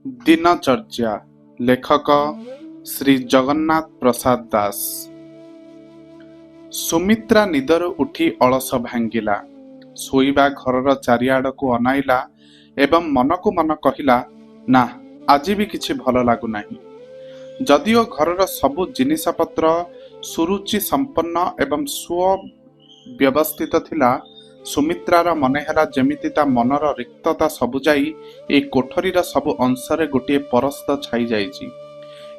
ଦିନଚର୍ଯ୍ୟା ଲେଖକ ଶ୍ରୀ ଜଗନ୍ନାଥ ପ୍ରସାଦ ଦାସ। ସୁମିତ୍ରା ନିଦରୁ ଉଠି ଅଳସ ଭାଙ୍ଗିଲା। ଶୋଇବା ଘରର ଚାରିଆଡ଼କୁ ଅନାଇଲା ଏବଂ ମନକୁ ମନ କହିଲା, ନା ଆଜି ବି କିଛି ଭଲ ଲାଗୁନାହିଁ। ଯଦିଓ ଘରର ସବୁ ଜିନିଷପତ୍ର ସୁରୁଚି ସମ୍ପନ୍ନ ଏବଂ ସୁବ୍ୟବସ୍ଥିତ ଥିଲା, ସୁମିତ୍ରାର ମନେ ହେଲା ଯେମିତି ତା ମନର ରିକ୍ତତା ସବୁ ଯାଇ ଏହି କୋଠରୀର ସବୁ ଅଂଶରେ ଗୋଟିଏ ପରସ୍ତ ଛାଇ ଯାଇଛି।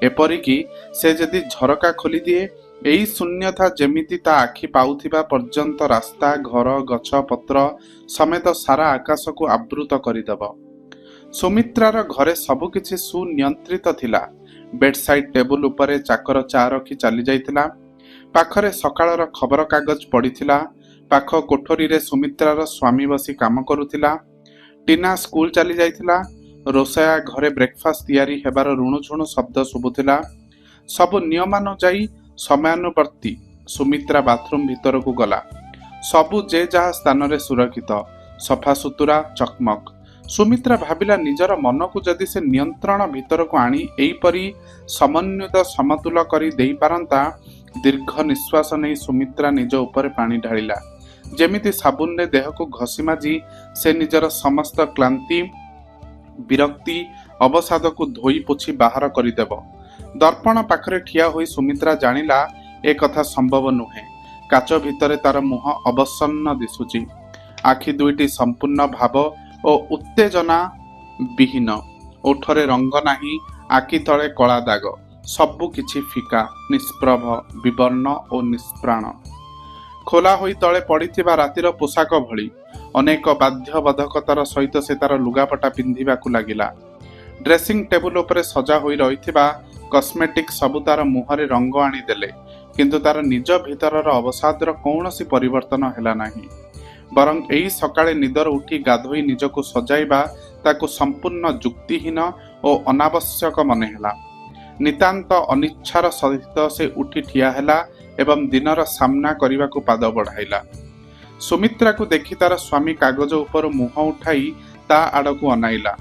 ଏପରିକି ସେ ଯଦି ଝରକା ଖୋଲିଦିଏ, ଏହି ଶୂନ୍ୟତା ଯେମିତି ତା ଆଖି ପାଉଥିବା ପର୍ଯ୍ୟନ୍ତ ରାସ୍ତା, ଘର, ଗଛ ପତ୍ର ସମେତ ସାରା ଆକାଶକୁ ଆବୃତ କରିଦେବ। ସୁମିତ୍ରାର ଘରେ ସବୁକିଛି ସୁନିୟନ୍ତ୍ରିତ ଥିଲା। ବେଡ୍ସାଇଡ୍ ଟେବୁଲ ଉପରେ ଚାକର ଚା ରଖି ଚାଲି ଯାଇଥିଲା। ପାଖରେ ସକାଳର ଖବରକାଗଜ ପଡ଼ିଥିଲା। ପାଖ କୋଠରୀରେ ସୁମିତ୍ରାର ସ୍ୱାମୀ ବସି କାମ କରୁଥିଲା। ଟିନା ସ୍କୁଲ ଚାଲି ଯାଇଥିଲା। ରୋଷେୟା ଘରେ ବ୍ରେକଫାଷ୍ଟ ତିଆରି ହେବାର ରୁଣୁଝୁଣୁ ଶବ୍ଦ ଶୁଭୁଥିଲା। ସବୁ ନିୟମାନୁଯାୟୀ ସମୟାନୁବର୍ତ୍ତୀ ସୁମିତ୍ରା ବାଥରୁମ୍ ଭିତରକୁ ଗଲା। ସବୁ ଯେ ଯାହା ସ୍ଥାନରେ ସୁରକ୍ଷିତ, ସଫାସୁତୁରା, ଚକମକ। ସୁମିତ୍ରା ଭାବିଲା, ନିଜର ମନକୁ ଯଦି ସେ ନିୟନ୍ତ୍ରଣ ଭିତରକୁ ଆଣି ଏହିପରି ସମନ୍ୱିତ ସମତୁଲ କରି ଦେଇପାରନ୍ତା। ଦୀର୍ଘ ନିଶ୍ୱାସ ନେଇ ସୁମିତ୍ରା ନିଜ ଉପରେ ପାଣି ଢାଳିଲା। ଯେମିତି ସାବୁନରେ ଦେହକୁ ଘଷି ମାଜି ସେ ନିଜର ସମସ୍ତ କ୍ଳାନ୍ତି, ବିରକ୍ତି, ଅବସାଦକୁ ଧୋଇ ପୋଛି ବାହାର କରିଦେବ। ଦର୍ପଣ ପାଖରେ ଠିଆ ହୋଇ ସୁମିତ୍ରା ଜାଣିଲା ଏ କଥା ସମ୍ଭବ ନୁହେଁ। କାଚ ଭିତରେ ତାର ମୁହଁ ଅବସନ୍ନ ଦିଶୁଛି। ଆଖି ଦୁଇଟି ସମ୍ପୂର୍ଣ୍ଣ ଭାବ ଓ ଉତ୍ତେଜନା ବିହୀନ। ଓଠରେ ରଙ୍ଗ ନାହିଁ, ଆଖି ତଳେ କଳା ଦାଗ। ସବୁ କିଛି ଫିକା, ନିଷ୍ପ୍ରଭ, ବିବର୍ଣ୍ଣ ଓ ନିଷ୍ପ୍ରାଣ। ଖୋଲା ହୋଇ ତଳେ ପଡ଼ିଥିବା ରାତିର ପୋଷାକ ଭଳି। ଅନେକ ବାଧ୍ୟବାଧକତାର ସହିତ ସେ ତାର ଲୁଗାପଟା ପିନ୍ଧିବାକୁ ଲାଗିଲା। ଡ୍ରେସିଂ ଟେବୁଲ ଉପରେ ସଜା ହୋଇ ରହିଥିବା କସ୍ମେଟିକ୍ ସବୁ ତାର ମୁହଁରେ ରଙ୍ଗ ଆଣିଦେଲେ, କିନ୍ତୁ ତାର ନିଜ ଭିତରର ଅବସାଦର କୌଣସି ପରିବର୍ତ୍ତନ ହେଲା ନାହିଁ। ବରଂ ଏହି ସକାଳେ ନିଦରୁ ଉଠି ଗାଧୋଇ ନିଜକୁ ସଜାଇବା ତାକୁ ସମ୍ପୂର୍ଣ୍ଣ ଯୁକ୍ତିହୀନ ଓ ଅନାବଶ୍ୟକ ମନେହେଲା। ନିତାନ୍ତ ଅନିଚ୍ଛାର ସହିତ ସେ ଉଠି ଠିଆ ହେଲା ଏବଂ ଦିନର ସାମ୍ନା କରିବାକୁ ପାଦ ବଢ଼ାଇଲା। ସୁମିତ୍ରାକୁ ଦେଖି ତାର ସ୍ୱାମୀ କାଗଜ ଉପରୁ ମୁହଁ ଉଠାଇ ତା ଆଡ଼କୁ ଅନାଇଲା।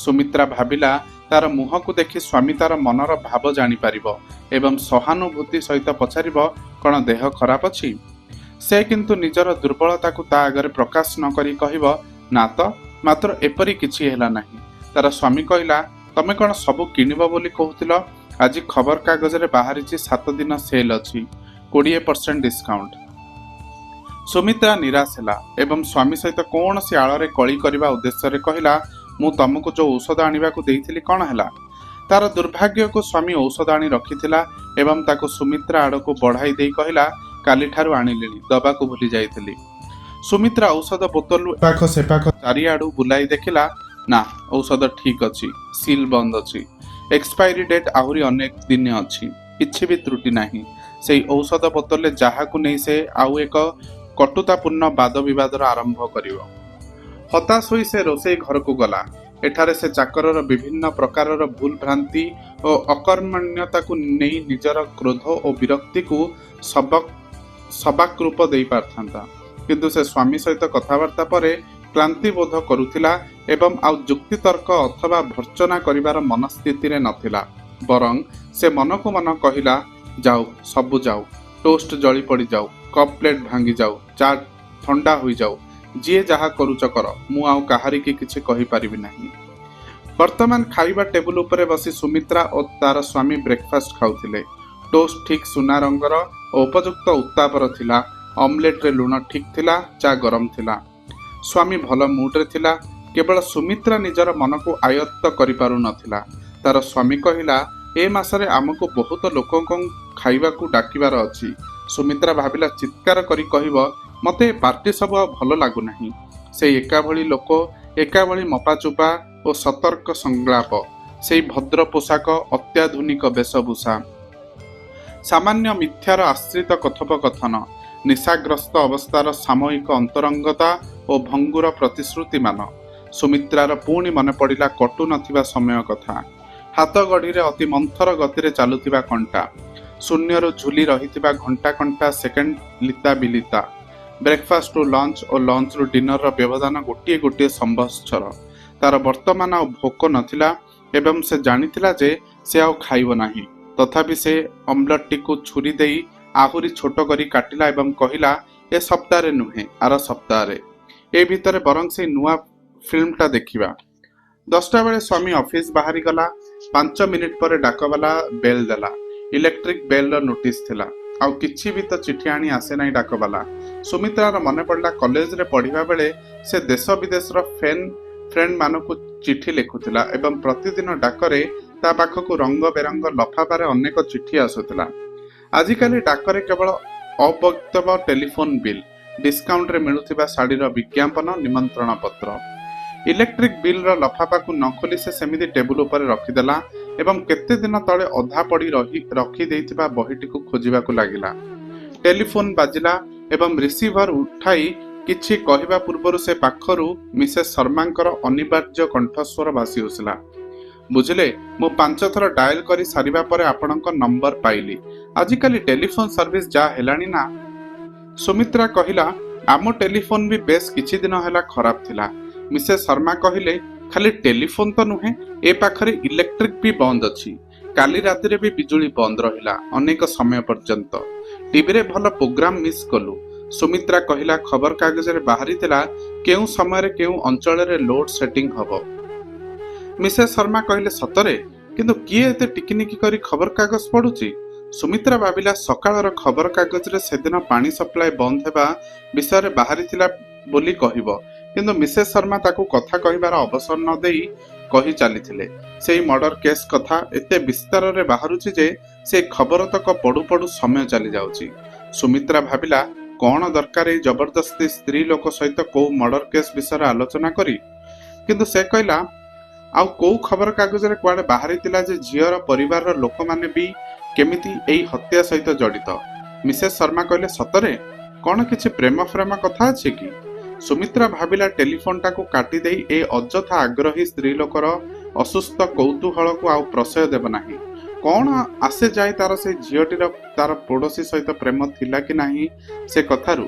ସୁମିତ୍ରା ଭାବିଲା, ତାର ମୁହଁକୁ ଦେଖି ସ୍ୱାମୀ ତାର ମନର ଭାବ ଜାଣିପାରିବ ଏବଂ ସହାନୁଭୂତି ସହିତ ପଚାରିବ, କ'ଣ ଦେହ ଖରାପ ଅଛି? ସେ କିନ୍ତୁ ନିଜର ଦୁର୍ବଳତାକୁ ତା ଆଗରେ ପ୍ରକାଶ ନ କରି କହିବ, ନା ତ, ମାତ୍ର ଏପରି କିଛି ହେଲା ନାହିଁ। ତାର ସ୍ୱାମୀ କହିଲା, ତମେ କ'ଣ ସବୁ କିଣିବ ବୋଲି କହୁଥିଲ? ଆଜି ଖବରକାଗଜରେ ବାହାରିଛି 7 ଦିନ ସେଲ୍ ଅଛି, 20% ଡିସ୍କାଉଣ୍ଟ। ସୁମିତ୍ରା ନିରାଶ ହେଲା ଏବଂ ସ୍ୱାମୀ ସହିତ କୌଣସି ଆଳରେ କଳି କରିବା ଉଦ୍ଦେଶ୍ୟରେ କହିଲା, ମୁଁ ତମକୁ ଯେଉଁ ଔଷଧ ଆଣିବାକୁ ଦେଇଥିଲି କ'ଣ ହେଲା? ତାର ଦୁର୍ଭାଗ୍ୟକୁ ସ୍ୱାମୀ ଔଷଧ ଆଣି ରଖିଥିଲା ଏବଂ ତାକୁ ସୁମିତ୍ରା ଆଡ଼କୁ ବଢ଼ାଇ ଦେଇ କହିଲା, କାଲିଠାରୁ ଆଣିଲିଣି, ଦବାକୁ ଭୁଲି ଯାଇଥିଲି। ସୁମିତ୍ରା ଔଷଧ ବୋତଲ ଏପାଖ ସେପାଖ ଚାରିଆଡ଼ୁ ବୁଲାଇ ଦେଖିଲା, ନା, ଔଷଧ ଠିକ୍ ଅଛି, ସିଲ୍ ବନ୍ଦ ଅଛି। ଏକ୍ସପାଇରି ଡେଟ୍ ଆହୁରି ଅନେକ ଦିନ ଅଛି, କିଛି ବି ତ୍ରୁଟି ନାହିଁ। ସେଇ ଔଷଧ ବୋତଲରେ ଯାହାକୁ ନେଇ ସେ ଆଉ ଏକ କଟୁତାପୂର୍ଣ୍ଣ ବାଦ ବିବାଦର ଆରମ୍ଭ କରିବ। ହତାଶ ହୋଇ ସେ ରୋଷେଇ ଘରକୁ ଗଲା। ଏଠାରେ ସେ ଚାକରର ବିଭିନ୍ନ ପ୍ରକାରର ଭୁଲ ଭ୍ରାନ୍ତି ଓ ଅକର୍ମଣ୍ୟତାକୁ ନେଇ ନିଜର କ୍ରୋଧ ଓ ବିରକ୍ତିକୁ ସବାକ୍ ରୂପ ଦେଇପାରିଥାନ୍ତା, କିନ୍ତୁ ସେ ସ୍ୱାମୀ ସହିତ କଥାବାର୍ତ୍ତା ପରେ କ୍ଳାନ୍ତି ବୋଧ କରୁଥିଲା ଏବଂ ଆଉ ଯୁକ୍ତିତର୍କ ଅଥବା ଭର୍ତ୍ସନା କରିବାର ମନସ୍ଥିତିରେ ନଥିଲା। ବରଂ ସେ ମନକୁ ମନ କହିଲା, ଯାଉ, ସବୁ ଯାଉ, ଟୋଷ୍ଟ ଜଳି ପଡ଼ିଯାଉ, କପ୍ ପ୍ଲେଟ୍ ଭାଙ୍ଗିଯାଉ, ଚା ଥଣ୍ଡା ହୋଇଯାଉ, ଯିଏ ଯାହା କରୁଛ କର, ମୁଁ ଆଉ କାହାରିକି କିଛି କହିପାରିବି ନାହିଁ। ବର୍ତ୍ତମାନ ଖାଇବା ଟେବୁଲ ଉପରେ ବସି ସୁମିତ୍ରା ଓ ତାର ସ୍ୱାମୀ ବ୍ରେକଫାଷ୍ଟ ଖାଉଥିଲେ। ଟୋଷ୍ଟ ଠିକ୍ ସୁନା ରଙ୍ଗର ଓ ଉପଯୁକ୍ତ ଉତ୍ତାପର ଥିଲା। ଅମଲେଟରେ ଲୁଣ ଠିକ୍ ଥିଲା, ଚା ଗରମ ଥିଲା। ସ୍ୱାମୀ ଭଲ ମୁଡ୍ରେ ଥିଲା। କେବଳ ସୁମିତ୍ରା ନିଜର ମନକୁ ଆୟତ୍ତ କରିପାରୁନଥିଲା। ତାର ସ୍ୱାମୀ କହିଲା, ଏ ମାସରେ ଆମକୁ ବହୁତ ଲୋକଙ୍କୁ ଖାଇବାକୁ ଡାକିବାର ଅଛି। ସୁମିତ୍ରା ଭାବିଲା, ଚିତ୍କାର କରି କହିବ, ମୋତେ ଏ ପାର୍ଟି ସବୁ ଆଉ ଭଲ ଲାଗୁନାହିଁ। ସେଇ ଏକାଭଳି ଲୋକ, ଏକାଭଳି ମପାଚୁପା ଓ ସତର୍କ ସଂଳାପ, ସେଇ ଭଦ୍ର ପୋଷାକ, ଅତ୍ୟାଧୁନିକ ବେଶଭୂଷା, ସାମାନ୍ୟ ମିଥ୍ୟାର ଆଶ୍ରିତ କଥୋପକଥନ, ନିଶାଗ୍ରସ୍ତ ଅବସ୍ଥାର ସାମୟିକ ଅନ୍ତରଙ୍ଗତା ଓ ଭଙ୍ଗୁର ପ୍ରତିଶ୍ରୁତିମାନ। ସୁମିତ୍ରାର ପୁଣି ମନେ ପଡ଼ିଲା କଟୁ ନଥିବା ସମୟ କଥା। ହାତ ଗଢ଼ିରେ ଅତି ମନ୍ଥର ଗତିରେ ଚାଲୁଥିବା କଣ୍ଟା, ଶୂନ୍ୟରୁ ଝୁଲି ରହିଥିବା ଘଣ୍ଟା ଘଣ୍ଟା ସେକେଣ୍ଡ ଲିତା ବିଲିତା। ବ୍ରେକଫାଷ୍ଟରୁ ଲଞ୍ଚ ଓ ଲଞ୍ଚରୁ ଡିନରର ବ୍ୟବଧାନ ଗୋଟିଏ ଗୋଟିଏ ସମ୍ବତ୍ସର। ତାର ବର୍ତ୍ତମାନ ଆଉ ଭୋକ ନଥିଲା ଏବଂ ସେ ଜାଣିଥିଲା ଯେ ସେ ଆଉ ଖାଇବ ନାହିଁ। ତଥାପି ସେ ଅମଲେଟଟିକୁ ଛୁରୀ ଦେଇ ଆହୁରି ଛୋଟ କରି କାଟିଲା ଏବଂ କହିଲା, ଏ ସପ୍ତାହରେ ନୁହେଁ, ଆର ସପ୍ତାହରେ। ଏ ଭିତରେ ବରଂ ସେ ନୂଆ ଫିଲ୍ମଟା ଦେଖିବା। 10ଟା ବେଳେ ସ୍ୱାମୀ ଅଫିସ ବାହାରିଗଲା। 5 ମିନିଟ ପରେ ଡାକବାଲା ବେଲ୍ ଦେଲା। ଇଲେକ୍ଟ୍ରିକ ବେଲ୍ର ନୋଟିସ୍ ଥିଲା। ଆଉ କିଛି ବି ତ ଚିଠି ଆଣି ଆସେ ନାହିଁ ଡାକବାଲା। ସୁମିତ୍ରାର ମନେ ପଡ଼ିଲା କଲେଜରେ ପଢ଼ିବା ବେଳେ ସେ ଦେଶ ବିଦେଶର ଫ୍ରେଣ୍ଡ ମାନଙ୍କୁ ଚିଠି ଲେଖୁଥିଲା ଏବଂ ପ୍ରତିଦିନ ଡାକରେ ତା ପାଖକୁ ରଙ୍ଗ ବେରଙ୍ଗ ଲଫାଫାରେ ଅନେକ ଚିଠି ଆସୁଥିଲା। ଆଜିକାଲି ଡାକରେ କେବଳ ଅବୈତବ ଟେଲିଫୋନ ବିଲ୍, ଡିସ୍କାଉଣ୍ଟରେ ମିଳୁଥିବା ଶାଢ଼ୀର ବିଜ୍ଞାପନ, ନିମନ୍ତ୍ରଣ ପତ୍ର। ଇଲେକ୍ଟ୍ରିକ ବିଲ୍ର ଲଫାଫାକୁ ନ ଖୋଲି ସେ ସେମିତି ଟେବୁଲ ଉପରେ ରଖିଦେଲା ଏବଂ କେତେ ଦିନ ତଳେ ଅଧା ପଡ଼ି ରଖିଦେଇଥିବା ବହିଟିକୁ ଖୋଜିବାକୁ ଲାଗିଲା। ଟେଲିଫୋନ ବାଜିଲା ଏବଂ ରିସିଭର ଉଠାଇ କିଛି କହିବା ପୂର୍ବରୁ ସେ ପାଖରୁ ମିସେସ୍ ଶର୍ମାଙ୍କର ଅନିବାର୍ଯ୍ୟ କଣ୍ଠସ୍ୱର ଭାସି ଆସିଲା। ବୁଝିଲେ, ମୁଁ 5 ଥର ଡାଏଲ କରି ସାରିବା ପରେ ଆପଣଙ୍କ ନମ୍ବର ପାଇଲି। ଆଜିକାଲି ଟେଲିଫୋନ ସର୍ଭିସ ଯାହା ହେଲାଣି ନା। ସୁମିତ୍ରା କହିଲା, ଆମ ଟେଲିଫୋନ ବି ବେଶ କିଛି ଦିନ ହେଲା ଖରାପ ଥିଲା। ମିସେସ୍ ଶର୍ମା କହିଲେ, ଖାଲି ଟେଲିଫୋନ ତ ନୁହେଁ, ଏ ପାଖରେ ଇଲେକ୍ଟ୍ରିକ ବି ବନ୍ଦ ଅଛି। କାଲି ରାତିରେ ବି ବିଜୁଳି ବନ୍ଦ ରହିଲା ଅନେକ ସମୟ ପର୍ଯ୍ୟନ୍ତ। ଟିଭିରେ ଭଲ ପ୍ରୋଗ୍ରାମ ମିସ୍ କଲୁ। ସୁମିତ୍ରା କହିଲା, ଖବର କାଗଜରେ ବାହାରିଥିଲା କେଉଁ ସମୟରେ କେଉଁ ଅଞ୍ଚଳରେ ଲୋଡ ସେଟିଂ ହବ। ମିସେସ୍ ଶର୍ମା କହିଲେ, ସତରେ? କିନ୍ତୁ କିଏ ଏତେ ଟିକିନିକି କରି ଖବର କାଗଜ ପଢୁଛି? ସୁମିତ୍ରା ଭାବିଲା, ସକାଳର ଖବର କାଗଜରେ ସେଦିନ ପାଣି ସପ୍ଲାଏ ବନ୍ଦ ହେବା ବିଷୟରେ ବାହାରିଥିଲା ବୋଲି କହିବ। କିନ୍ତୁ ମିସେସ୍ ଶର୍ମା ତାକୁ କଥା କହିବାର ଅବସର ନ ଦେଇ କହି ଚାଲିଥିଲେ, ସେଇ ମର୍ଡର କେସ୍ କଥା ଏତେ ବିସ୍ତାରରେ ବାହାରୁଛି ଯେ ସେ ଖବର ତକ ପଢୁ ପଢୁ ସମୟ ଚାଲି ଯାଉଛି। ସୁମିତ୍ରା ଭାବିଲା, କଣ ଦରକାର ଏଇ ଜବରଦସ୍ତି ସ୍ତ୍ରୀ ଲୋକ ସହିତ କୋଉ ମର୍ଡର କେସ୍ ବିଷୟରେ ଆଲୋଚନା କରି। କିନ୍ତୁ ସେ କହିଲା, ଆଉ କୋଉ ଖବର କାଗଜରେ କୁଆଡେ ବାହାରିଥିଲା ଯେ ଝିଅର ପରିବାରର ଲୋକମାନେ ବି କେମିତି ଏଇ ହତ୍ୟା ସହିତ ଜଡିତ। ମିସେସ୍ ଶର୍ମା କହିଲେ, ସତରେ? କଣ କିଛି ପ୍ରେମ କଥା ଅଛି କି? ସୁମିତ୍ରା ଭାବିଲା, ଟେଲିଫୋନଟାକୁ କାଟିଦେଇ ଏ ଅଯଥା ଆଗ୍ରହୀ ସ୍ତ୍ରୀ ଲୋକର ଅସୁସ୍ଥ କୌତୂହଳକୁ ଆଉ ପ୍ରଶୟ ଦେବ ନାହିଁ। କଣ ଆସେ ଯାଏ ତାର ସେ ଝିଅଟିର ତାର ପଡୋଶୀ ସହିତ ପ୍ରେମ ଥିଲା କି ନାହିଁ ସେ କଥାରୁ।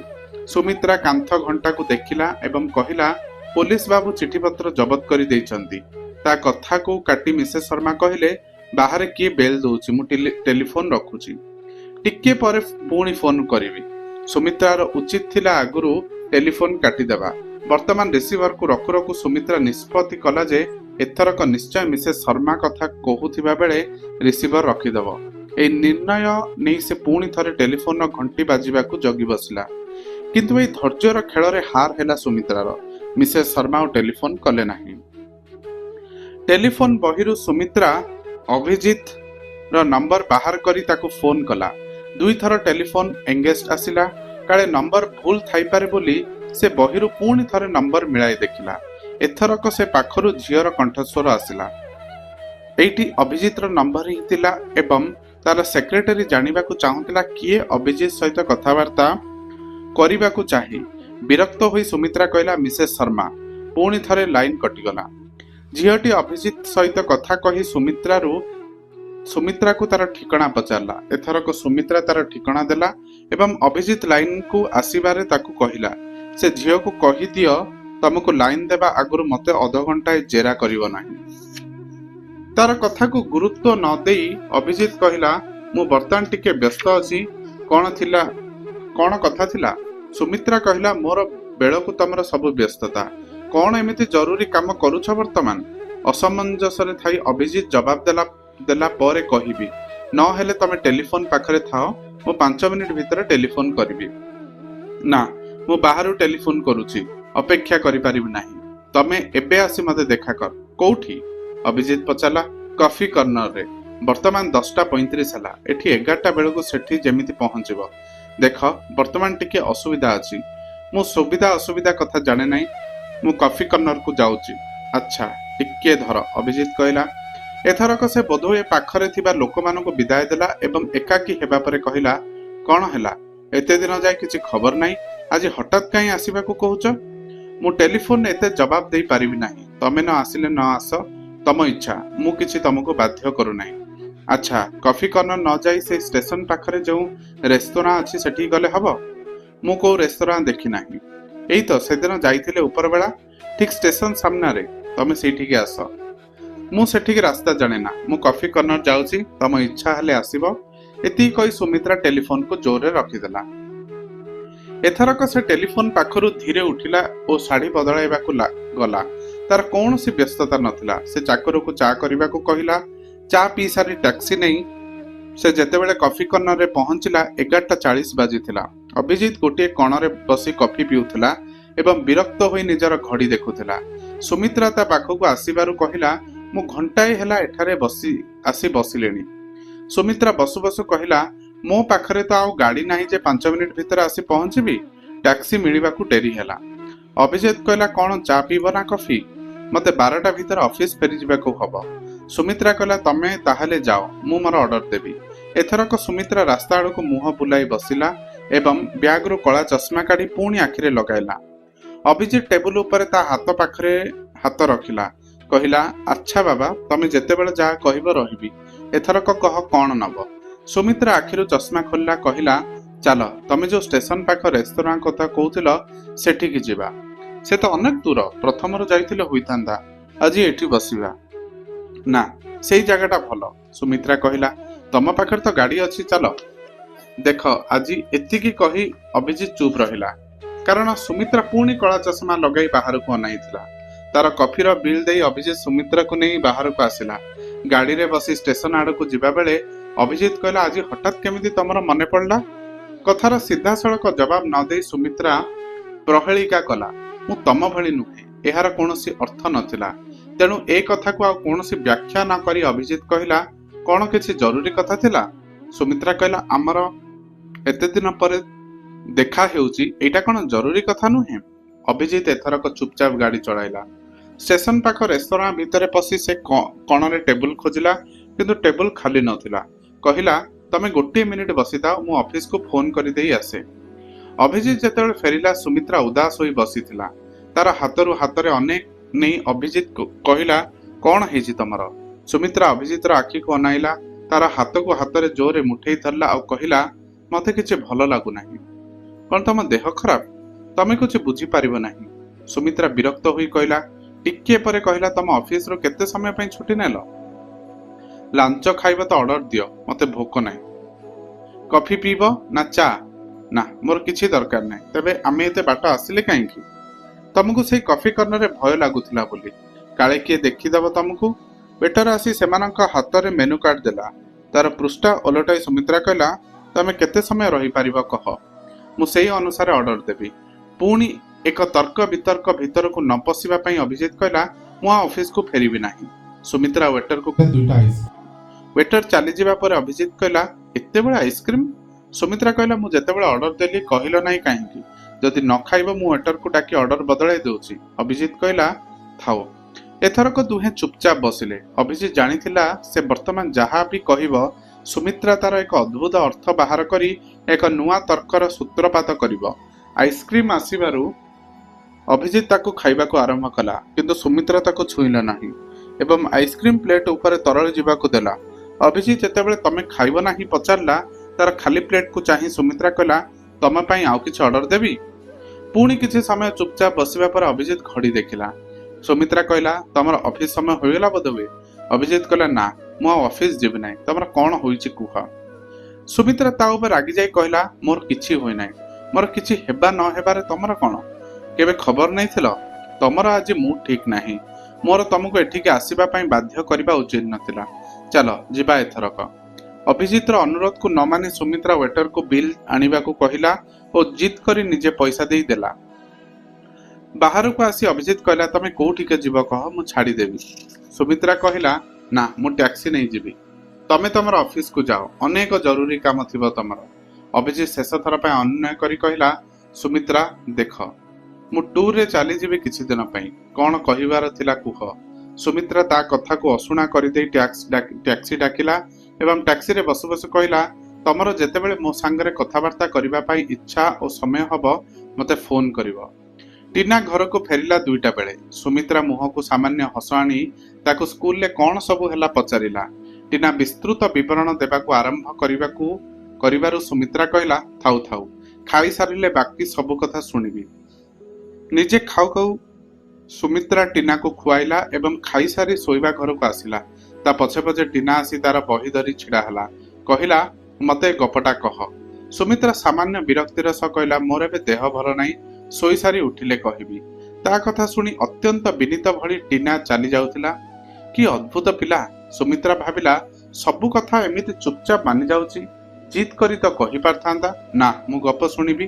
ସୁମିତ୍ରା କାନ୍ଥ ଘଣ୍ଟାକୁ ଦେଖିଲା ଏବଂ କହିଲା, ପୋଲିସ ବାବୁ ଚିଠିପତ୍ର ଜବତ କରି ଦେଇଛନ୍ତି। ତା କଥାକୁ କାଟି ମିସେସ୍ ଶର୍ମା କହିଲେ, ବାହାରେ କିଏ ବେଲ୍ ଦଉଛି, ମୁଁ ଟେଲିଫୋନ ରଖୁଛି। ଟିକେ ପରେ ପୁଣି ଫୋନ କରିବି। ସୁମିତ୍ରାର ଉଚିତ ଥିଲା ଆଗରୁ ଟେଲିଫୋନ କାଟିଦେବା। ବର୍ତ୍ତମାନ ରିସିଭରକୁ ରଖୁ ରଖୁ ସୁମିତ୍ରା ନିଷ୍ପତ୍ତି କଲା ଯେ ଏଥରକ ନିଶ୍ଚୟ ମିସେସ୍ ଶର୍ମା କଥା କହୁଥିବା ବେଳେ ରିସିଭର ରଖିଦେବ। ଏହି ନିର୍ଣ୍ଣୟ ନେଇ ସେ ପୁଣି ଥରେ ଟେଲିଫୋନର ଘଣ୍ଟି ବାଜିବାକୁ ଜଗି ବସିଲା। କିନ୍ତୁ ଏହି ଧୈର୍ଯ୍ୟର ଖେଳରେ ହାର ହେଲା ସୁମିତ୍ରାର। ମିସେସ୍ ଶର୍ମା ଆଉ ଟେଲିଫୋନ କଲେ ନାହିଁ। ଟେଲିଫୋନ ବହିରୁ ସୁମିତ୍ରା ଅଭିଜିତର ନମ୍ବର ବାହାର କରି ତାକୁ ଫୋନ କଲା। 2 ଥର ଟେଲିଫୋନ ଏଙ୍ଗେଜ ଆସିଲା। କାଳେ ନମ୍ବର ଭୁଲ ଥାଇପାରେ ବୋଲି ସେ ବହିରୁ ପୁଣି ଥରେ ନମ୍ବର ମିଳାଇ ଦେଖିଲା। ଏଥରକ ସେ ପାଖରୁ ଝିଅର କଣ୍ଠସ୍ୱର ଆସିଲା। ଏଇଟି ଅଭିଜିତର ନମ୍ବର ହିଁ ଥିଲା ଏବଂ ତାର ସେକ୍ରେଟାରୀ ଜାଣିବାକୁ ଚାହୁଁଥିଲା କିଏ ଅଭିଜିତ ସହିତ କଥାବାର୍ତ୍ତା କରିବାକୁ ଚାହେଁ। ବିରକ୍ତ ହୋଇ ସୁମିତ୍ରା କହିଲା, ମିସେସ୍ ଶର୍ମା। ପୁଣି ଥରେ ଲାଇନ କଟିଗଲା। ଝିଅଟି ଅଭିଜିତ ସହିତ କଥା କହି ସୁମିତ୍ରାକୁ ତାର ଠିକଣା ପଚାରିଲା। ଏଥରକ ସୁମିତ୍ରା ତାର ଠିକଣା ଦେଲା ଏବଂ ଅଭିଜିତ ଲାଇନକୁ ଆସିବାରେ ତାକୁ କହିଲା, ସେ ଝିଅକୁ କହିଦିଅ ତମକୁ ଲାଇନ ଦେବା ଆଗରୁ ମତେ ଅଧଘଣ୍ଟାଏ ଜେରା କରିବ ନାହିଁ। ତାର କଥାକୁ ଗୁରୁତ୍ୱ ନ ଦେଇ ଅଭିଜିତ କହିଲା, ମୁଁ ବର୍ତ୍ତମାନ ଟିକେ ବ୍ୟସ୍ତ ଅଛି। କଣ କଥା ଥିଲା? ସୁମିତ୍ରା କହିଲା, ମୋର ବେଳକୁ ତମର ସବୁ ବ୍ୟସ୍ତତା। କଣ ଏମିତି ଜରୁରୀ କାମ କରୁଛ ବର୍ତ୍ତମାନ? ଅସମଞ୍ଜସରେ ଥାଇ ଅଭିଜିତ ଜବାବ ଦେଲା ପରେ କହିବି, ନ ହେଲେ ତମେ ଟେଲିଫୋନ ପାଖରେ ଥାଅ, ମୁଁ 5 ମିନିଟ ଭିତରେ ଟେଲିଫୋନ କରିବି। ନା, ମୁଁ ବାହାରୁ ଟେଲିଫୋନ କରୁଛି, ଅପେକ୍ଷା କରିପାରିବି ନାହିଁ। ତମେ ଏବେ ଆସି ମତେ ଦେଖା କର। କୋଉଠି? ଅଭିଜିତ ପଚାରିଲା। କଫି କର୍ଣ୍ଣରରେ। ବର୍ତ୍ତମାନ 10:35 ହେଲା। ଏଠି 11ଟା ବେଳକୁ ସେଠି ଯେମିତି ପହଞ୍ଚିବ। ଦେଖ, ବର୍ତ୍ତମାନ ଟିକେ ଅସୁବିଧା ଅଛି। ମୁଁ ସୁବିଧା ଅସୁବିଧା କଥା ଜାଣେ ନାହିଁ। ମୁଁ କଫି କର୍ଣ୍ଣରକୁ ଯାଉଛି। ଆଚ୍ଛା, ଟିକେ ଧର, ଅଭିଜିତ କହିଲା। ଏଥରକ ସେ ବୋଧହୁଏ ପାଖରେ ଥିବା ଲୋକମାନଙ୍କୁ ବିଦାୟ ଦେଲା ଏବଂ ଏକାକୀ ହେବା ପରେ କହିଲା, କଣ ହେଲା? ଏତେ ଦିନ ଯାଏ କିଛି ଖବର ନାହିଁ, ଆଜି ହଠାତ୍ କାହିଁ ଆସିବାକୁ କହୁଛ? ମୁଁ ଟେଲିଫୋନରେ ଏତେ ଜବାବ ଦେଇ ପାରିବି ନାହିଁ। ତମେ ନ ଆସିଲେ ନ ଆସ, ତମ ଇଚ୍ଛା। ମୁଁ କିଛି ତମକୁ ବାଧ୍ୟ କରୁନାହିଁ। ଆଚ୍ଛା, କଫି କର୍ଣ୍ଣର ନ ଯାଇ ସେଇ ଷ୍ଟେସନ ପାଖରେ ଯେଉଁ ରେସ୍ତୋରାଁ ଅଛି ସେଠିକି ଗଲେ ହବ? ମୁଁ କୋଉ ରେସ୍ତୋରାଁ ଦେଖି ନାହିଁ। ଏଇ ତ ସେଦିନ ଯାଇଥିଲେ ଉପରବେଳା, ଠିକ ଷ୍ଟେସନ ସାମ୍ନାରେ। ତମେ ସେଇଠିକି ଆସ। ମୁଁ ସେଠିକି ରାସ୍ତା ଜାଣେ ନା, ମୁଁ କଫି କର୍ଣ୍ଣର ଯାଉଛି, ତମ ଇଚ୍ଛା ହେଲେ ଆସିବ। ଏତିକି କହି ସୁମିତ୍ରା ଟେଲିଫୋନକୁ ଜୋରରେ ରଖିଦେଲା। ଏଥରକ ସେ ଟେଲିଫୋନ ପାଖରୁ ଧୀରେ ଉଠିଲା ଓ ଶାଢୀ ବଦଳାଇବାକୁ ଗଲା। ତାର କୌଣସି ବ୍ୟସ୍ତତା ନଥିଲା। ସେ ଚାକରକୁ ଚା କରିବାକୁ କହିଲା। ଚା ପିଇ ସାରି ଟ୍ୟାକ୍ସି ନେଇ ସେ ଯେତେବେଳେ କଫି କର୍ଣ୍ଣରରେ ପହଞ୍ଚିଲା 11:40 ବାଜିଥିଲା। ଅଭିଜିତ ଗୋଟିଏ କଣରେ ବସି କଫି ପିଉଥିଲା ଏବଂ ବିରକ୍ତ ହୋଇ ନିଜର ଘଡ଼ି ଦେଖୁଥିଲା। ସୁମିତ୍ରା ତା ପାଖକୁ ଆସିବାରୁ କହିଲା, ମୁଁ ଘଣ୍ଟାଏ ହେଲା ଏଠାରେ ଆସି ବସିଲେଣି। ସୁମିତ୍ରା ବସୁ ବସୁ କହିଲା, ମୋ ପାଖରେ ତ ଆଉ ଗାଡ଼ି ନାହିଁ ଯେ 5 ମିନିଟ୍ ଭିତରେ ଆସି ପହଞ୍ଚିବି। ଟ୍ୟାକ୍ସି ମିଳିବାକୁ ଡେରି ହେଲା। ଅଭିଜିତ କହିଲା, କ'ଣ ଚା ପିଇବ ନା କଫି? ମତେ 12ଟା ଭିତରେ ଅଫିସ ଫେରିଯିବାକୁ ହବ। ସୁମିତ୍ରା କହିଲା, ତମେ ତାହେଲେ ଯାଅ, ମୁଁ ମୋର ଅର୍ଡର ଦେବି। ଏଥରକ ସୁମିତ୍ରା ରାସ୍ତା ଆଡ଼କୁ ମୁହଁ ବୁଲାଇ ବସିଲା ଏବଂ ବ୍ୟାଗରୁ କଳା ଚଷମା କାଢ଼ି ପୁଣି ଆଖିରେ ଲଗାଇଲା। ଅଭିଜିତ ଟେବୁଲ ଉପରେ ତା ହାତ ପାଖରେ ହାତ ରଖିଲା। କହିଲା, ଆଚ୍ଛା ବାବା, ତମେ ଯେତେବେଳେ ଯାହା କହିବ ରହିବି। ଏଥରକ କହ କ'ଣ ନବ? ସୁମିତ୍ରା ଆଖିରୁ ଚଷମା ଖୋଲିଲା। କହିଲା, ଚାଲ, ତମେ ଯୋଉ ଷ୍ଟେସନ ପାଖ ରେସ୍ତୋରାଁ କଥା କହୁଥିଲ ସେଠିକି ଯିବା। ସେ ତ ଅନେକ ଦୂର, ପ୍ରଥମରୁ ଯାଇଥିଲେ ହୋଇଥାନ୍ତା। ଆଜି ଏଠି ବସିବା। ନା, ସେଇ ଜାଗାଟା ଭଲ। ସୁମିତ୍ରା କହିଲା, ତମ ପାଖରେ ତ ଗାଡ଼ି ଅଛି, ଚାଲ। ଦେଖ, ଆଜି ଏତିକି କହି ଅଭିଜିତ ଚୁପ୍ ରହିଲା। କାରଣ ସୁମିତ୍ରା ପୁଣି କଳା ଚଷମା ଲଗାଇ ବାହାରକୁ ଅନାଇଥିଲା। ତାର କଫିର ବିଲ୍ ଦେଇ ଅଭିଜିତ ସୁମିତ୍ରାକୁ ନେଇ ବାହାରକୁ ଆସିଲା। ଗାଡ଼ିରେ ବସି ଷ୍ଟେସନ ଆଡ଼କୁ ଯିବା ବେଳେ ଅଭିଜିତ କହିଲା, ଆଜି ହଠାତ୍ କେମିତି ତମର ମନେ ପଡ଼ିଲା? କଥାର ସିଧାସଳଖ ଜବାବ ନ ଦେଇ ସୁମିତ୍ରା ପ୍ରହେଳିକା କଲା, ମୁଁ ତମ ଭଳି ନୁହେଁ। ଏହାର କୌଣସି ଅର୍ଥ ନଥିଲା। ତେଣୁ ଏ କଥାକୁ ଆଉ କୌଣସି ବ୍ୟାଖ୍ୟା ନ କରି ଅଭିଜିତ କହିଲା, କ'ଣ କିଛି ଜରୁରୀ କଥା ଥିଲା? ସୁମିତ୍ରା କହିଲା, ଆମର ଏତେ ଦିନ ପରେ ଦେଖା ହେଉଛି, ଏଇଟା କ'ଣ ଜରୁରୀ କଥା ନୁହେଁ? ଅଭିଜିତ ଏଥରକ ଚୁପଚାପ ଗାଡ଼ି ଚଳାଇଲା। ଷ୍ଟେସନ ପାଖ ରେସ୍ତୋରାଁ ଭିତରେ ପଶି ସେ କଣରେ ଟେବୁଲ ଖୋଜିଲା, କିନ୍ତୁ ଟେବୁଲ ଖାଲି ନଥିଲା। କହିଲା, ତମେ 1 ମିନିଟ୍ ବସିଥାଅ, ମୁଁ ଅଫିସକୁ ଫୋନ କରିଦେଇ ଆସେ। ଅଭିଜିତ ଯେତେବେଳେ ଫେରିଲା, ସୁମିତ୍ରା ଉଦାସ ହୋଇ ବସିଥିଲା। ତାର ହାତରୁ ହାତରେ ଅନେକ ନେଇ ଅଭିଜିତ କହିଲା, କ'ଣ ହେଇଛି ତମର? ସୁମିତ୍ରା ଅଭିଜିତର ଆଖିକୁ ଅନାଇଲା। ତାର ହାତକୁ ହାତରେ ଜୋରରେ ମୁଠେଇ ଧରିଲା ଆଉ କହିଲା, ମତେ କିଛି ଭଲ ଲାଗୁନାହିଁ। କ'ଣ ତମ ଦେହ ଖରାପ? ତମେ କିଛି ବୁଝିପାରିବ ନାହିଁ। ସୁମିତ୍ରା ବିରକ୍ତ ହୋଇ କହିଲା। ଟିକିଏ ପରେ କହିଲା, ତମ ଅଫିସରୁ କେତେ ସମୟ ପାଇଁ ଛୁଟି ନେଲ? ଲାଞ୍ଚ ଖାଇବା ତ ଅର୍ଡର ଦିଅ, ମତେ ଭୋକ ନାହିଁ। କଫି ପିଇବ ନା ଚା? ନା, ମୋର କିଛି ଦରକାର ନାହିଁ। ତେବେ ଆମେ ଏତେ ବାଟ ଆସିଲେ କାହିଁକି? ତମକୁ ସେଇ କଫି କର୍ଣ୍ଣରରେ ଭୟ ଲାଗୁଥିଲା ବୋଲି। କାଳେ କିଏ ଦେଖିଦେବ ତମକୁ। ୱେଟର ଆସି ସେମାନଙ୍କ ହାତରେ ମେନୁ କାର୍ଡ ଦେଲା। ତାର ପୃଷ୍ଠା ଓଲଟାଇ ସୁମିତ୍ରା କହିଲା, ତମେ କେତେ ସମୟ ରହିପାରିବ କହ, ମୁଁ ସେଇ ଅନୁସାରେ ଅର୍ଡର ଦେବି। ପୁଣି ଏକ ତର୍କ ବିତର୍କ ଭିତରକୁ ନ ପଶିବା ପାଇଁ ଅଭିଜିତ କହିଲା, ମୁଁ ଆଉ ଅଫିସକୁ ଫେରିବି ନାହିଁ। ସୁମିତ୍ରା ୱେଟରକୁ ୱେଟର ଚାଲିଯିବା ପରେ ଅଭିଜିତ କହିଲା, ଏତେବେଳେ ଆଇସ୍କ୍ରିମ? ସୁମିତ୍ରା କହିଲା, ମୁଁ ଯେତେବେଳେ ଅର୍ଡର ଦେଲି କହିଲ ନାହିଁ କାହିଁକି? ଯଦି ନ ଖାଇବ ମୁଁ ୱେଟରକୁ ଡାକି ଅର୍ଡର ବଦଳାଇ ଦେଉଛି। ଅଭିଜିତ କହିଲା, ଥାଉ। ଏଥରକ ଦୁହେଁ ଚୁପଚାପ ବସିଲେ। ଅଭିଜିତ ଜାଣିଥିଲା ସେ ବର୍ତ୍ତମାନ ଯାହା ବି କହିବ ସୁମିତ୍ରା ତାର ଏକ ଅଦ୍ଭୁତ ଅର୍ଥ ବାହାର କରି ଏକ ନୂଆ ତର୍କର ସୂତ୍ରପାତ କରିବ। ଆଇସ୍କ୍ରିମ ଆସିବାରୁ ଅଭିଜିତ ତାକୁ ଖାଇବାକୁ ଆରମ୍ଭ କଲା, କିନ୍ତୁ ସୁମିତ୍ରା ତାକୁ ଛୁଇଁଲା ନାହିଁ ଏବଂ ଆଇସ୍କ୍ରିମ ପ୍ଲେଟ ଉପରେ ତରଳି ଯିବାକୁ ଦେଲା। ଅଭିଜିତ ଯେତେବେଳେ ତମେ ଖାଇବ ନାହିଁ ପଚାରିଲା, ତାର ଖାଲି ପ୍ଲେଟକୁ ଚାହିଁ ସୁମିତ୍ରା କହିଲା, ତମ ପାଇଁ ଆଉ କିଛି ଅର୍ଡର ଦେବି? ପୁଣି କିଛି ସମୟ ଚୁପଚାପ ବସିବା ପରେ ଅଭିଜିତ ଘଡ଼ି ଦେଖିଲା। ସୁମିତ୍ରା କହିଲା, ତମର ଅଫିସ ସମୟ ହୋଇଗଲା ବୋଧହୁଏ? ଅଭିଜିତ କହିଲା, ନା, ମୁଁ ଆଉ ଅଫିସ ଯିବି ନାହିଁ। ତମର କ'ଣ ହୋଇଛି କୁହ? ସୁମିତ୍ରା ତା ଉପରେ ରାଗି ଯାଇ କହିଲା, ମୋର କିଛି ହୋଇନାହିଁ। ମୋର କିଛି ହେବା ନ ହେବାରେ ତମର କ'ଣ? କେବେ ଖବର ନେଇଥିଲ? ତମର ଆଜି ମୁଡ୍ ଠିକ ନାହିଁ। ମୋର ତମକୁ ଏଠିକି ଆସିବା ପାଇଁ ବାଧ୍ୟ କରିବା ଉଚିତ ନଥିଲା। ଚାଲ ଯିବା ଏଥରକ। ଅଭିଜିତର ଅନୁରୋଧକୁ ନ ମାନି ସୁମିତ୍ରା ୱେଟରକୁ ବିଲ୍ ଆଣିବାକୁ କହିଲା ଓ ଜିଦ୍ କରି ନିଜେ ପଇସା ଦେଇ ଦେଲା। ବାହାରକୁ ଆସି ଅଭିଜିତ କହିଲା, ତମେ କୋଉଠିକି ଯିବ କହ, ମୁଁ ଛାଡ଼ିଦେବି। ସୁମିତ୍ରା କହିଲା, ନା, ମୁଁ ଟ୍ୟାକ୍ସି ନେଇଯିବି। ତମେ ତମର ଅଫିସକୁ ଯାଅ, ଅନେକ ଜରୁରୀ କାମ ଥିବ ତମର। ଅଭିଜିତ ଶେଷ ଥର ପାଇଁ ଅନୁନୟ କରି କହିଲା, ସୁମିତ୍ରା ଦେଖ, ମୁଁ ଟୁରରେ ଚାଲିଯିବି କିଛି ଦିନ ପାଇଁ। କ'ଣ କହିବାର ଥିଲା କୁହ? ସୁମିତ୍ରା ତା କଥାକୁ ଅଶୁଣା କରିଦେଇ ଟ୍ୟାକ୍ସି ଡାକିଲା ଏବଂ ଟ୍ୟାକ୍ସିରେ ବସୁ ବସୁ କହିଲା, ତମର ଯେତେବେଳେ ମୋ ସାଙ୍ଗରେ କଥାବାର୍ତ୍ତା କରିବା ପାଇଁ ଇଚ୍ଛା ଓ ସମୟ ହବ ମତେ ଫୋନ କରିବ। ଟିନା ଘରକୁ ଫେରିଲା 2ଟା ବେଳେ। ସୁମିତ୍ରା ମୁହଁକୁ ସାମାନ୍ୟ ହସ ଆଣି ତାକୁ ସ୍କୁଲରେ କ'ଣ ସବୁ ହେଲା ପଚାରିଲା। ଟିନା ବିସ୍ତୃତ ବିବରଣ ଦେବାକୁ ଆରମ୍ଭ କରିବାରୁ ସୁମିତ୍ରା କହିଲା, ଥାଉ ଥାଉ, ଖାଇସାରିଲେ ବାକି ସବୁ କଥା ଶୁଣିବି। ନିଜେ ଖାଉ ଖାଉ ସୁମିତ୍ରା ଟିନାକୁ ଖୁଆଇଲା ଏବଂ ଖାଇସାରି ଶୋଇବା ଘରକୁ ଆସିଲା। ତା ପଛେ ପଛେ ଟିନା ଆସି ତାର ବହି ଧରି ଛିଡା ହେଲା। କହିଲା, ମତେ ଗପଟା କହ। ସୁମିତ୍ରା ସାମାନ୍ୟ ବିରକ୍ତିର ସହ କହିଲା, ମୋର ଏବେ ଦେହ ଭଲ ନାହିଁ, ଶୋଇସାରି ଉଠିଲେ କହିବି। ତା କଥା ଶୁଣି ଅତ୍ୟନ୍ତ ବିନୀତ ଭଳି ଟିନା ଚାଲି ଯାଉଥିଲା। କି ଅଦ୍ଭୁତ ପିଲା, ସୁମିତ୍ରା ଭାବିଲା। ସବୁ କଥା ଏମିତି ଚୁପଚାପ ମାନି ଯାଉଛି। ଜିଦ୍ କରି ତ କହିପାରିଥାନ୍ତା, ନା ମୁଁ ଗପ ଶୁଣିବି।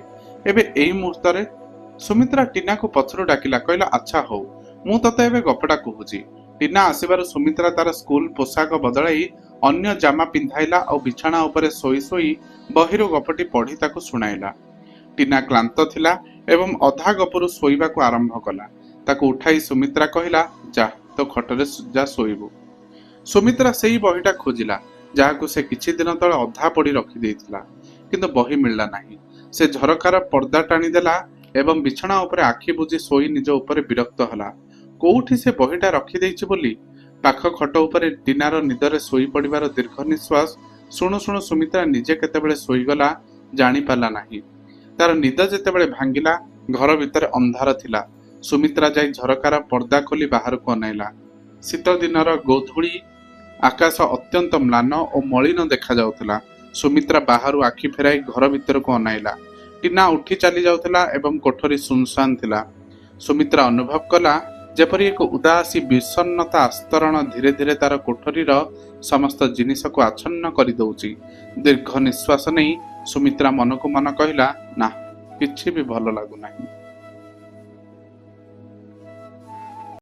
ଏବେ ଏଇ ମୁହୂର୍ତ୍ତରେ ସୁମିତ୍ରା ଟିନାକୁ ପଛରୁ ଡାକିଲା, କହିଲା, ଆଚ୍ଛା ହଉ, ମୁଁ ତତେ ଏବେ ଗପଟା କହୁଛି। ଟିନା ଆସିବାରୁ ସୁମିତ୍ରା ତାର ସ୍କୁଲ ପୋଷାକ ବଦଳାଇ ଅନ୍ୟ ଜାମା ପିନ୍ଧାଇଲା ଆଉ ବିଛଣା ଉପରେ ଶୋଇ ଶୋଇ ବହିରୁ ଗପଟି ପଢି ତାକୁ ଶୁଣାଇଲା। ଟିନା କ୍ଳାନ୍ତ ଥିଲା ଏବଂ ଅଧା ଗପରୁ ଶୋଇବାକୁ ଆରମ୍ଭ କଲା। ତାକୁ ଉଠାଇ ସୁମିତ୍ରା କହିଲା, ଯା ତୋ ଖଟରେ ଯା ଶୋଇବୁ। ସୁମିତ୍ରା ସେଇ ବହିଟା ଖୋଜିଲା, ଯାହାକୁ ସେ କିଛି ଦିନ ତଳେ ଅଧା ପଢି ରଖିଦେଇଥିଲା। କିନ୍ତୁ ବହି ମିଳିଲା ନାହିଁ। ସେ ଝରକାର ପର୍ଦ୍ଦା ଟାଣିଦେଲା ଏବଂ ବିଛଣା ଉପରେ ଆଖି ବୁଜି ଶୋଇ ନିଜ ଉପରେ ବିରକ୍ତ ହେଲା। କୋଉଠି ସେ ବହିଟା ରଖିଦେଇଛି ବୋଲି। ପାଖ ଖଟ ଉପରେ ଟିନାର ନିଦରେ ଶୋଇ ପଡିବାର ଦୀର୍ଘ ନିଶ୍ୱାସ ଶୁଣୁ ଶୁଣୁ ସୁମିତ୍ରା ନିଜେ କେତେବେଳେ ଶୋଇଗଲା ଜାଣିପାରିଲା ନାହିଁ। ତାର ନିଦ ଯେତେବେଳେ ଭାଙ୍ଗିଲା, ଘର ଭିତରେ ଅନ୍ଧାର ଥିଲା। ସୁମିତ୍ରା ଯାଇ ଝରକାର ପର୍ଦ୍ଦା ଖୋଲି ବାହାରକୁ ଅନାଇଲା। ଶୀତ ଦିନର ଗୋଧୂଳି ଆକାଶ ଅତ୍ୟନ୍ତ ମ୍ଳାନ ଓ ମଳିନ ଦେଖାଯାଉଥିଲା। ସୁମିତ୍ରା ବାହାରୁ ଆଖି ଫେରାଇ ଘର ଭିତରକୁ ଅନାଇଲା। ଟିନା ଉଠି ଚାଲି ଯାଉଥିଲା ଏବଂ କୋଠରୀ ସୁନସାନ ଥିଲା। ସୁମିତ୍ରା ଅନୁଭବ କଲା ଯେପରି ଏକ ଉଦାସୀ ବିଷଣ୍ଣତା ଆସ୍ତରଣ ଧୀରେ ଧୀରେ ତାର କୋଠରୀର ସମସ୍ତ ଜିନିଷକୁ ଆଚ୍ଛନ୍ନ କରିଦେଉଛି। ଦୀର୍ଘ ନିଶ୍ୱାସ ନେଇ ସୁମିତ୍ରା ମନକୁ ମନ କହିଲା, ନା, କିଛି ବି ଭଲ ଲାଗୁନାହିଁ।